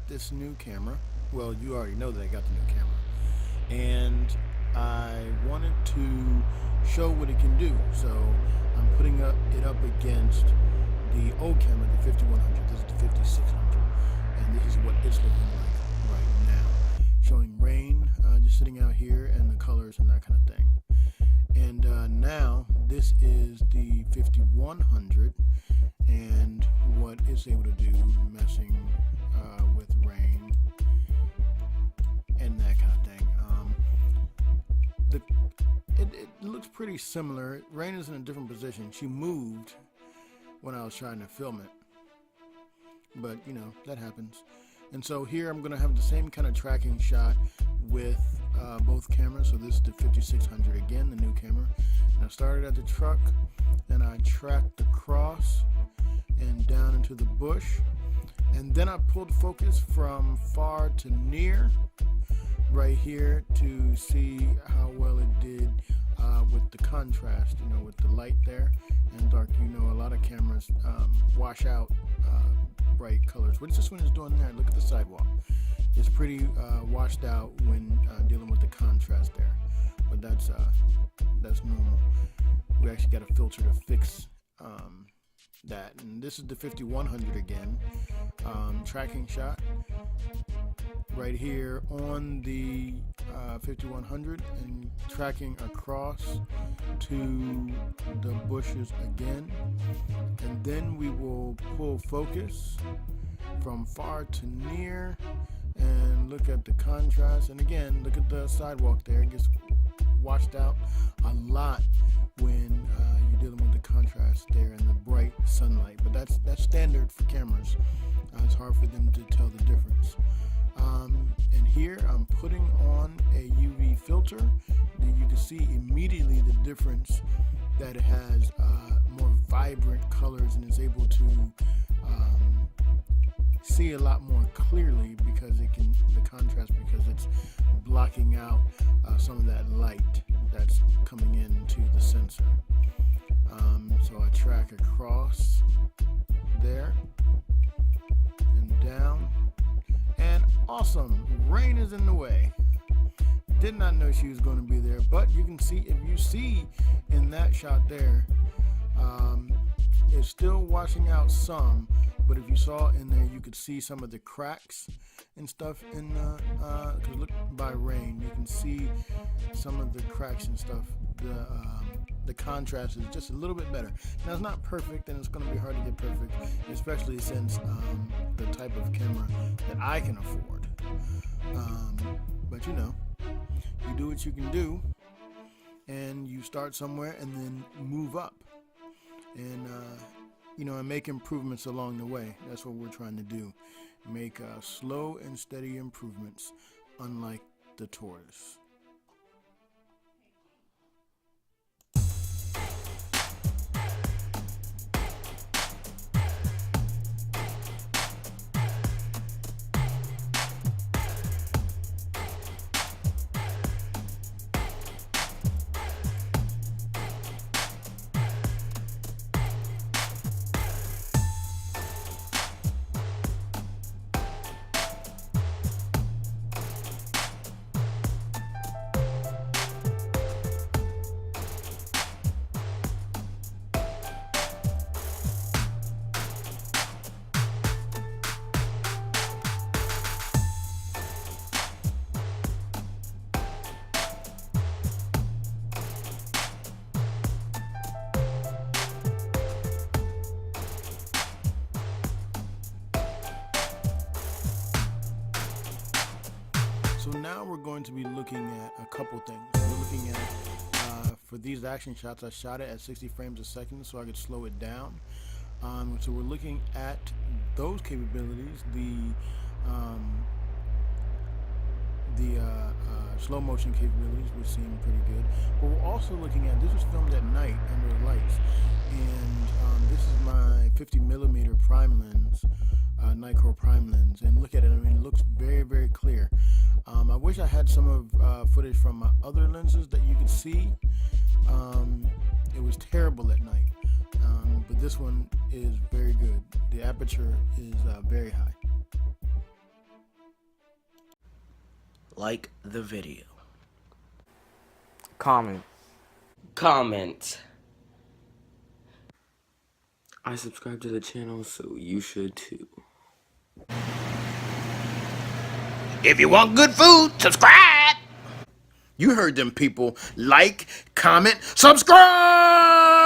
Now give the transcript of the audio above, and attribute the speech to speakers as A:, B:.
A: this new camera. Well, you already know that I got the new camera. And I wanted to show what it can do. So I'm putting it up against the old camera, the 5100. This is the 5600. And this is what it's looking like right now. Showing rain, just sitting out here, and the colors and that kind of thing. And now this is the 5100 and what it's able to do, messing with rain and that kind of thing. It looks pretty similar. Rain is in a different position. She moved when I was trying to film it, but you know, that happens. And so here I'm going to have the same kind of tracking shot with both cameras. So this is the 5600 again, the new camera. And I started at the truck and I tracked across and down into the bush. And then I pulled focus from far to near right here to see how well it did with the contrast, you know, with the light there and dark. You know, a lot of cameras wash out bright colors. What this one is doing there, look at the sidewalk. It's pretty washed out when dealing with the contrast there, but that's normal. We actually got a filter to fix that. And this is the 5100 again, tracking shot right here on the 5100 and tracking across to the bushes again, and then we will pull focus from far to near and look at the contrast. And again, look at the sidewalk there. It gets washed out a lot when you're dealing with the contrast there and the bright sunlight, but that's standard for cameras. It's hard for them to tell the difference. And here I'm putting on a UV filter that you can see immediately the difference, that it has more vibrant colors and is able to see a lot more clearly because it can, the contrast, because it's blocking out some of that light that's coming into the sensor. So I track across there and down, and awesome, rain is in the way. Did not know she was going to be there, but you can see, if you see in that shot there, it's still washing out some, but if you saw in there, you could see some of the cracks and stuff in because look, by rain you can see some of the cracks and stuff. The contrast is just a little bit better. Now it's not perfect, and it's going to be hard to get perfect, especially since the type of camera that I can afford. But you know, you do what you can do, and you start somewhere and then move up, and you know, and make improvements along the way. That's what we're trying to do. Make slow and steady improvements, unlike the tortoise. So now we're going to be looking at a couple things. We're looking at, for these action shots, I shot it at 60 frames a second so I could slow it down. So we're looking at those capabilities, the slow motion capabilities, which seem pretty good. But we're also looking at, this was filmed at night under the lights, and this is my 50mm prime lens, Nikon prime lens, and look at it. I mean, it looks very, very clear. I wish I had some of footage from my other lenses that you could see. It was terrible at night, but this one is very good. The aperture is very high.
B: like the video.
C: Comment.
D: Comment.
C: I subscribe to the channel, so you should too.
B: If you want good food, subscribe! You heard them people. Like, comment, subscribe!